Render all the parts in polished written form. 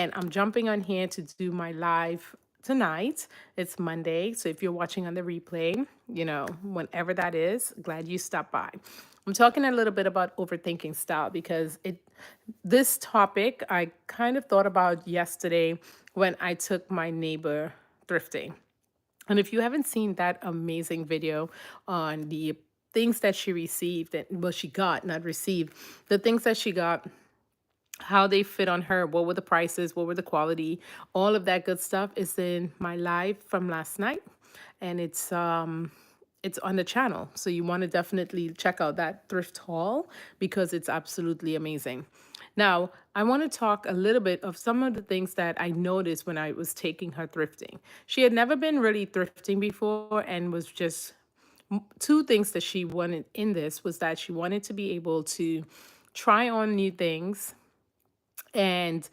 And I'm jumping on here to do my live tonight. It's Monday. So if you're watching on the replay, whenever that is, glad you stopped by. I'm talking a little bit about overthinking style because this topic I kind of thought about yesterday when I took my neighbor thrifting. And if you haven't seen that amazing video on the things that she received, and well, she got, not received, the things that she got, how they fit on her, what were the prices, what were the quality, all of that good stuff is in my live from last night. And it's on the channel. So you want to definitely check out that thrift haul because it's absolutely amazing. Now, I want to talk a little bit of some of the things that I noticed when I was taking her thrifting. She had never been really thrifting before and was just two things that she wanted in this was that she wanted to be able to try on new things and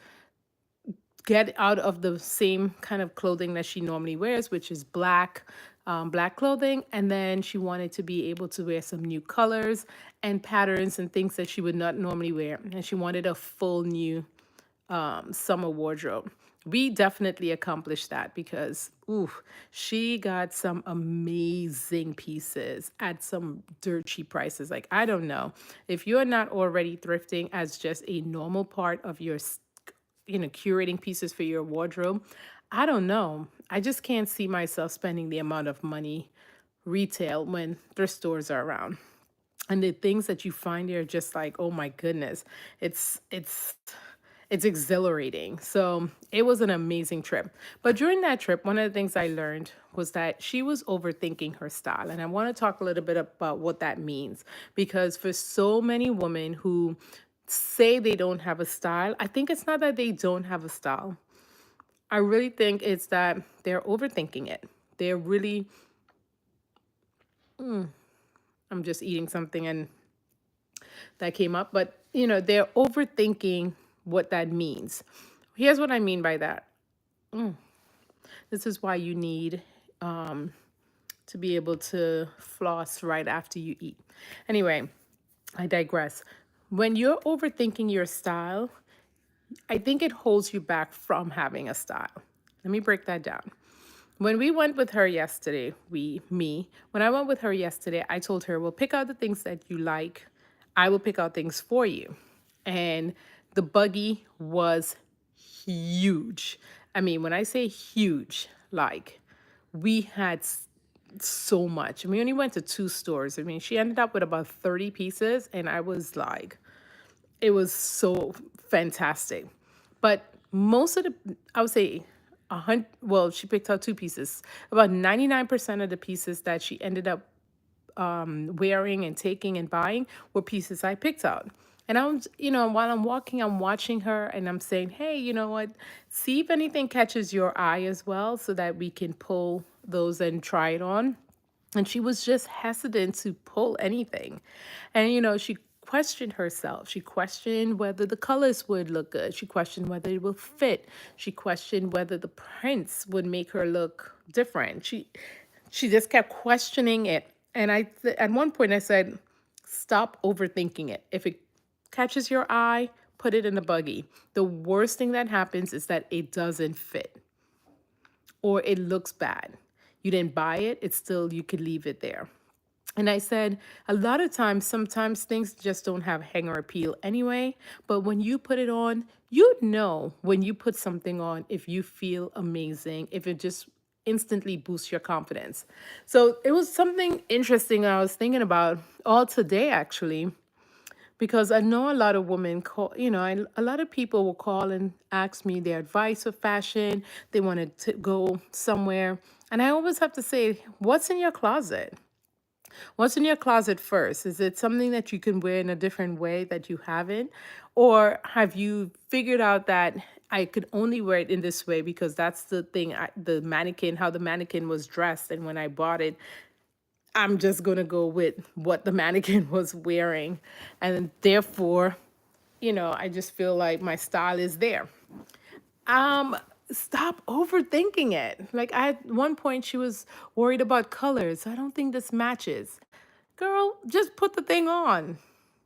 get out of the same kind of clothing that she normally wears, which is black clothing. And then she wanted to be able to wear some new colors and patterns and things that she would not normally wear. And she wanted a full new summer wardrobe. We definitely accomplished that because, ooh, she got some amazing pieces at some dirt cheap prices. Like, I don't know if you're not already thrifting as just a normal part of your curating pieces for your wardrobe. I don't know. I just can't see myself spending the amount of money retail when thrift stores are around. And the things that you find there are just like, oh my goodness, it's exhilarating. So it was an amazing trip. But during that trip, one of the things I learned was that she was overthinking her style. And I want to talk a little bit about what that means. Because for so many women who say they don't have a style, I think it's not that they don't have a style. I really think it's that they're overthinking it. They're really, I'm just eating something and that came up, but they're overthinking what that means. Here's what I mean by that. This is why you need to be able to floss right after you eat. Anyway, I digress. When you're overthinking your style, I think it holds you back from having a style. Let me break that down. When we went with her yesterday, when I went with her yesterday, I told her, well, pick out the things that you like. I will pick out things for you. And the buggy was huge. I mean, when I say huge, like we had so much. I mean, we only went to two stores. I mean, she ended up with about 30 pieces, and I was like, it was so fantastic. But most of the, I would say, well, she picked out two pieces. About 99% of the pieces that she ended up wearing and taking and buying were pieces I picked out. And while I'm walking, I'm watching her and I'm saying, hey, you know what? See if anything catches your eye as well so that we can pull those and try it on. And she was just hesitant to pull anything. And, she questioned herself. She questioned whether the colors would look good. She questioned whether it will fit. She questioned whether the prints would make her look different. She just kept questioning it. And at one point I said, stop overthinking it. If it catches your eye, put it in the buggy. The worst thing that happens is that it doesn't fit or it looks bad. You didn't buy it, it's still, you could leave it there. And I said, a lot of times, sometimes things just don't have hanger appeal anyway. But when you put it on, when you put something on, if you feel amazing, if it just instantly boosts your confidence. So it was something interesting I was thinking about all today, actually, because I know a lot of women call, a lot of people will call and ask me their advice of fashion. They wanted to go somewhere. And I always have to say, what's in your closet? What's in your closet first? Is it something that you can wear in a different way that you haven't? Or have you figured out that I could only wear it in this way because that's the thing, how the mannequin was dressed. And when I bought it, I'm just going to go with what the mannequin was wearing. And therefore, I just feel like my style is there. Stop overthinking it. Like at one point she was worried about colors. I don't think this matches. Girl, just put the thing on.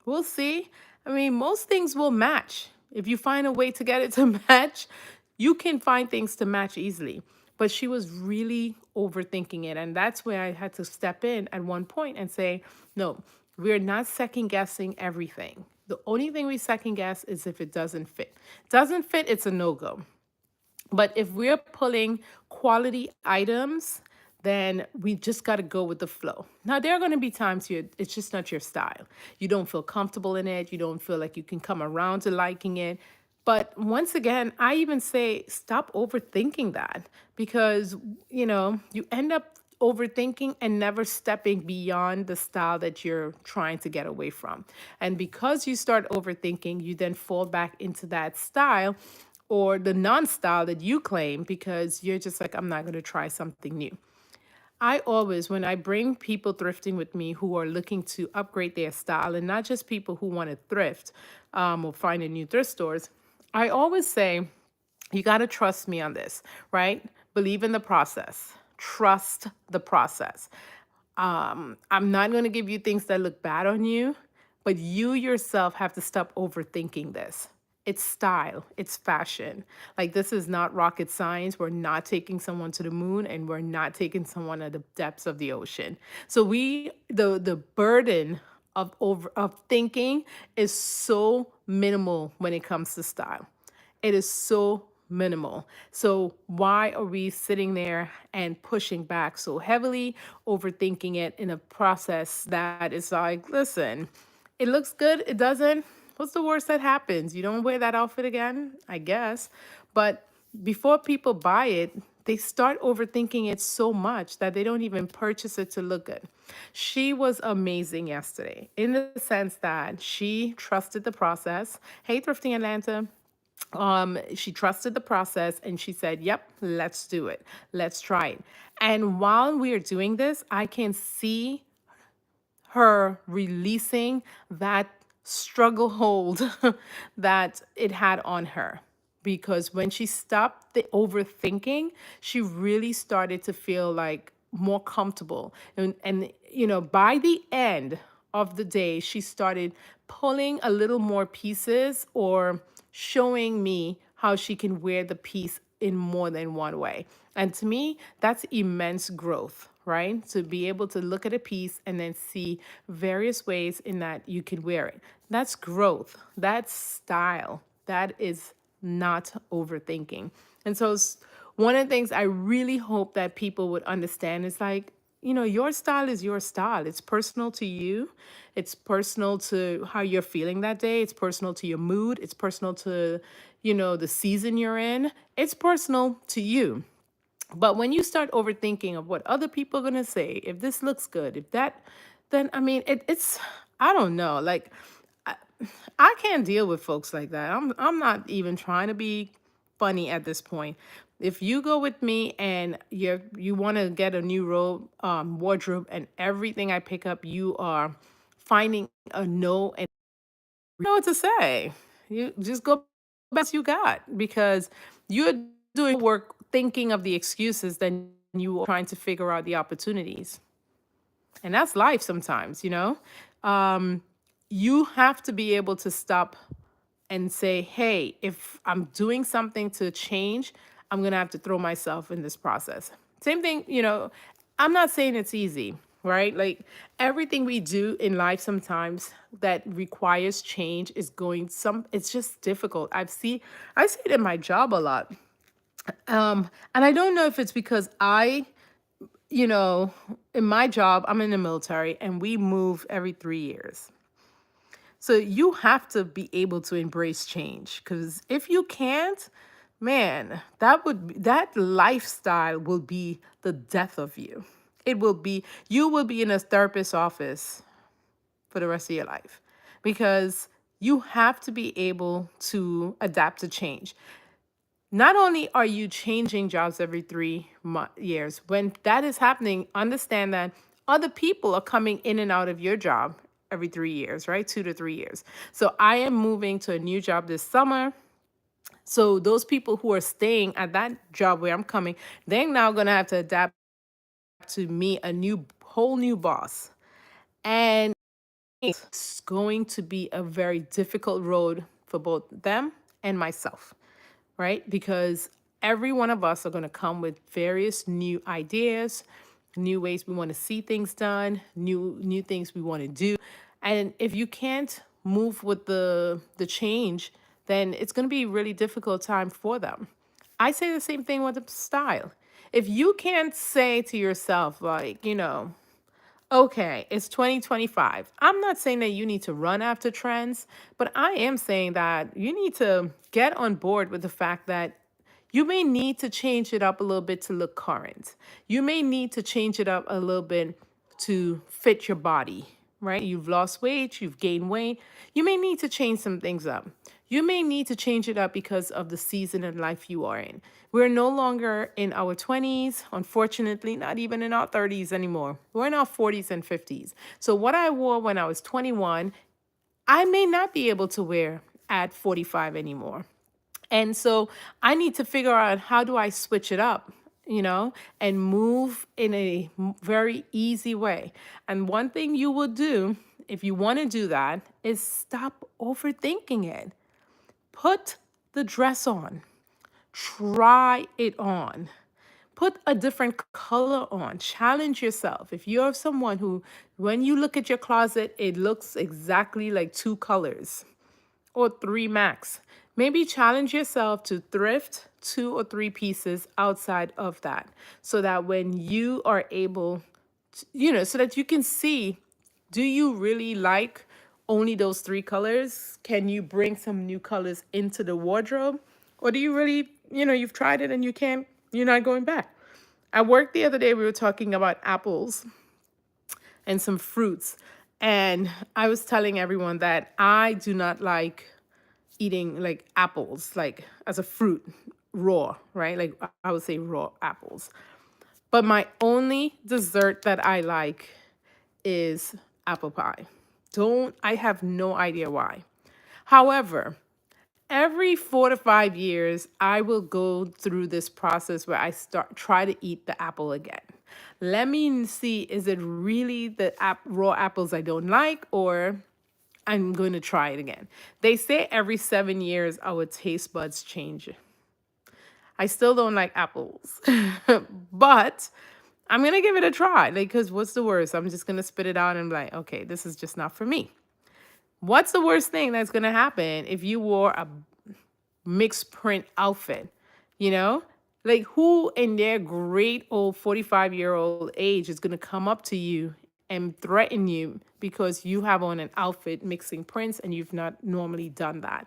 We'll see. I mean, most things will match. If you find a way to get it to match, You can find things to match easily. But she was really overthinking it. And that's where I had to step in at one point and say, no, we're not second guessing everything. The only thing we second guess is if it doesn't fit. Doesn't fit, it's a no go. But if we're pulling quality items, then we just got to go with the flow. Now, there are going to be times it's just not your style. You don't feel comfortable in it. You don't feel like you can come around to liking it. But once again, I even say stop overthinking that because, you end up overthinking and never stepping beyond the style that you're trying to get away from. And because you start overthinking, you then fall back into that style or the non-style that you claim because you're just like, I'm not going to try something new. I always, when I bring people thrifting with me who are looking to upgrade their style, and not just people who want to thrift or find a new thrift stores, I always say, you got to trust me on this, right? Believe in the process. Trust the process. I'm not going to give you things that look bad on you, but you yourself have to stop overthinking this. It's style, it's fashion. Like, this is not rocket science. We're not taking someone to the moon and we're not taking someone at the depths of the ocean. So the burden of thinking is so minimal when it comes to style. It is so minimal. So why are we sitting there and pushing back so heavily, overthinking it in a process that is like, listen, it looks good, it doesn't. What's the worst that happens? You don't wear that outfit again, I guess. But before people buy it, they start overthinking it so much that they don't even purchase it to look good. She was amazing yesterday in the sense that she trusted the process. Hey, Thrifting Atlanta. She trusted the process and she said, yep, let's do it. Let's try it. And while we are doing this, I can see her releasing that struggle hold that it had on her. Because when she stopped the overthinking, she really started to feel like more comfortable. And by the end of the day, she started pulling a little more pieces or showing me how she can wear the piece in more than one way. And to me, that's immense growth, right? To be able to look at a piece and then see various ways in that you can wear it. That's growth. That's style. That is not overthinking. And so one of the things I really hope that people would understand is like, your style is your style. It's personal to you. It's personal to how you're feeling that day. It's personal to your mood. It's personal to, the season you're in. It's personal to you. But when you start overthinking of what other people are going to say, if this looks good, if that, then I mean, it's, I don't know. Like, I can't deal with folks like that. I'm not even trying to be funny at this point. If you go with me and you want to get a new robe, wardrobe, and everything I pick up, you are finding a no and you know what to say. You just go best you got because you're doing work thinking of the excuses than you are trying to figure out the opportunities. And that's life sometimes. Um, you have to be able to stop and say, hey, if I'm doing something to change, I'm going to have to throw myself in this process. Same thing, I'm not saying it's easy, right? Like everything we do in life sometimes that requires change is it's just difficult. I see it in my job a lot. And I don't know if it's because you know, in my job, I'm in the military and we move every 3 years. So you have to be able to embrace change because if you can't, man, that lifestyle will be the death of you. You will be in a therapist's office for the rest of your life because you have to be able to adapt to change. Not only are you changing jobs every 3 years, when that is happening, understand that other people are coming in and out of your job every 3 years, right? 2 to 3 years. So I am moving to a new job this summer. So those people who are staying at that job where I'm coming, they're now going to have to adapt to me, whole new boss. And it's going to be a very difficult road for both them and myself. right? Because every one of us are going to come with various new ideas, new ways we want to see things done, new things we want to do. And if you can't move with the change, then it's going to be a really difficult time for them. I say the same thing with the style. If you can't say to yourself, like, okay, it's 2025. I'm not saying that you need to run after trends, but I am saying that you need to get on board with the fact that you may need to change it up a little bit to look current. You may need to change it up a little bit to fit your body, right? You've lost weight, you've gained weight. You may need to change some things up. You may need to change it up because of the season in life you are in. We're no longer in our 20s, unfortunately, not even in our 30s anymore. We're in our 40s and 50s. So, what I wore when I was 21, I may not be able to wear at 45 anymore. And so I need to figure out how do I switch it up, and move in a very easy way. And one thing you will do if you want to do that is stop overthinking it. Put the dress on, try it on. Put a different color on. Challenge yourself. If you're someone who, when you look at your closet, it looks exactly like two colors or three max. Maybe challenge yourself to thrift two or three pieces outside of that so that when you are able to, so that you can see, do you really like only those three colors? Can you bring some new colors into the wardrobe? Or do you really, you've tried it and you're not going back? At work the other day, we were talking about apples and some fruits. And I was telling everyone that I do not like eating like apples, like as a fruit, raw, right? Like I would say raw apples. But my only dessert that I like is apple pie. I have no idea why. However, every 4 to 5 years, I will go through this process where I try to eat the apple again. Let me see, is it really the raw apples I don't like, or I'm going to try it again. They say every 7 years our taste buds change. I still don't like apples, but I'm going to give it a try. Like, because what's the worst? I'm just going to spit it out and be like, okay, this is just not for me. What's the worst thing that's going to happen if you wore a mixed print outfit? You know, like who in their great old 45-year-old age is going to come up to you and threaten you because you have on an outfit mixing prints and you've not normally done that?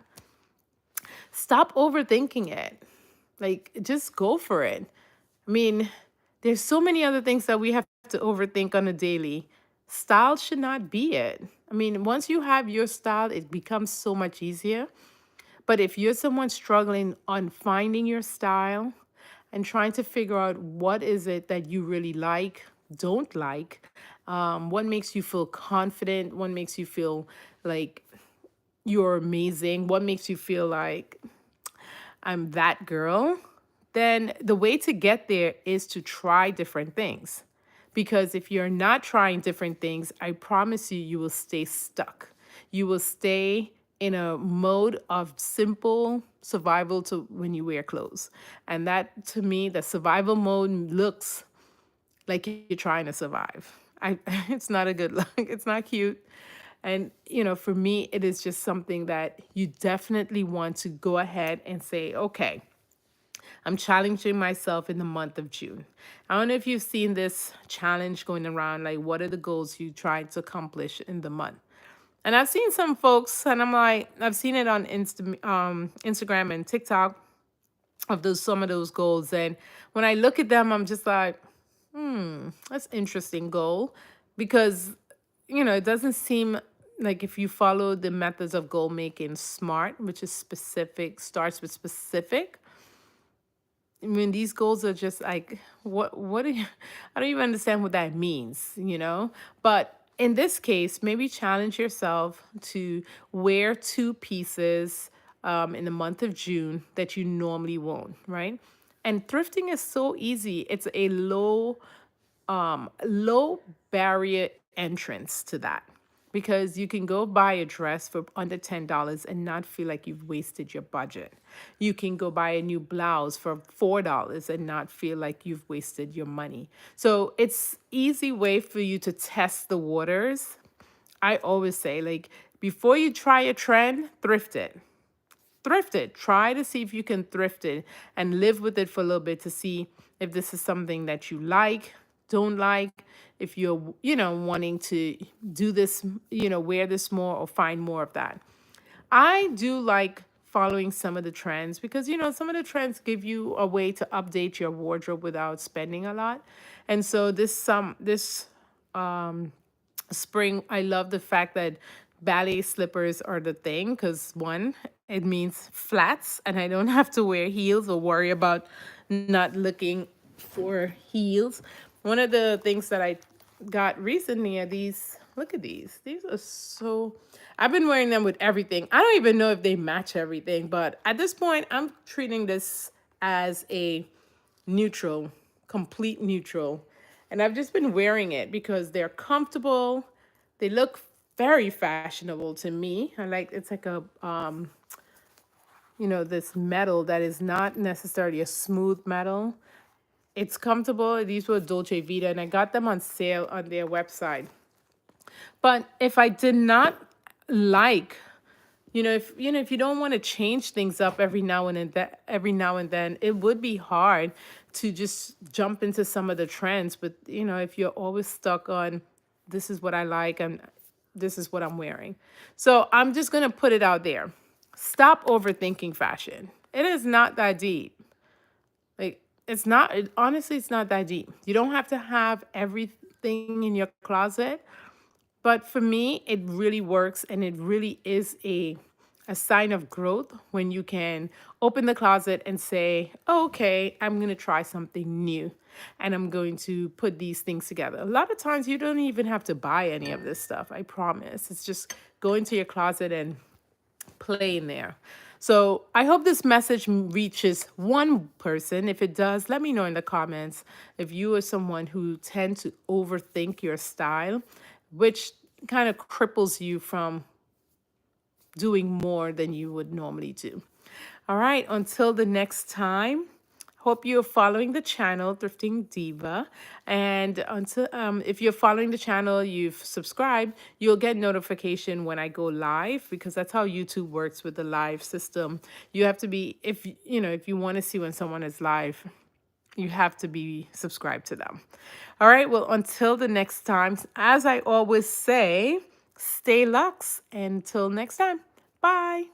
Stop overthinking it. Like, just go for it. I mean, there's so many other things that we have to overthink on a daily. Style should not be it. I mean, once you have your style, it becomes so much easier. But if you're someone struggling on finding your style and trying to figure out what is it that you really like, don't like, what makes you feel confident, what makes you feel like you're amazing, what makes you feel like I'm that girl, then the way to get there is to try different things. Because if you're not trying different things, I promise you, you will stay stuck. You will stay in a mode of simple survival to when you wear clothes. And that, to me, the survival mode looks like you're trying to survive. It's not a good look. It's not cute. And, for me, it is just something that you definitely want to go ahead and say, okay, I'm challenging myself in the month of June. I don't know if you've seen this challenge going around, like what are the goals you tried to accomplish in the month? And I've seen some folks, and I'm like, I've seen it on Instagram and TikTok of some of those goals. And when I look at them, I'm just like, that's interesting goal because it doesn't seem like if you follow the methods of goal making SMART, which is specific, starts with specific. I mean, these goals are just like, what do you, I don't even understand what that means. But in this case, maybe challenge yourself to wear two pieces in the month of June that you normally won't, right? And thrifting is so easy. It's a low barrier entrance to that. because you can go buy a dress for under $10 and not feel like you've wasted your budget. You can go buy a new blouse for $4 and not feel like you've wasted your money. So it's easy way for you to test the waters. I always say, like, before you try a trend, thrift it. Thrift it. Try to see if you can thrift it and live with it for a little bit to see if this is something that you like, don't like, if you're, wanting to do this, wear this more or find more of that. I do like following some of the trends because, some of the trends give you a way to update your wardrobe without spending a lot. And so this spring, I love the fact that ballet slippers are the thing because one, it means flats, and I don't have to wear heels or worry about not looking for heels. One of the things that I got recently are these. Look at these. These are so. I've been wearing them with everything. I don't even know if they match everything, but at this point, I'm treating this as a neutral, complete neutral. And I've just been wearing it because they're comfortable. They look very fashionable to me. I like it's like a this metal that is not necessarily a smooth metal. It's comfortable. These were Dolce Vita and I got them on sale on their website. But if I did not like, if you don't want to change things up every now and then, it would be hard to just jump into some of the trends. But if you're always stuck on this is what I like and this is what I'm wearing. So I'm just gonna put it out there. Stop overthinking fashion. It is not that deep. Like honestly, it's not that deep. You don't have to have everything in your closet. But for me, it really works and it really is a sign of growth when you can open the closet and say, oh, okay, I'm going to try something new and I'm going to put these things together. A lot of times you don't even have to buy any of this stuff, I promise. It's just go into your closet and play in there. So I hope this message reaches one person. If it does, let me know in the comments if you are someone who tend to overthink your style, which kind of cripples you from doing more than you would normally do. All right, until the next time. Hope you're following the channel, Thrifting Diva. And until if you're following the channel, you've subscribed, you'll get notification when I go live because that's how YouTube works with the live system. You have to be, if you want to see when someone is live, you have to be subscribed to them. All right, well, until the next time, as I always say, stay luxe. Until next time, bye.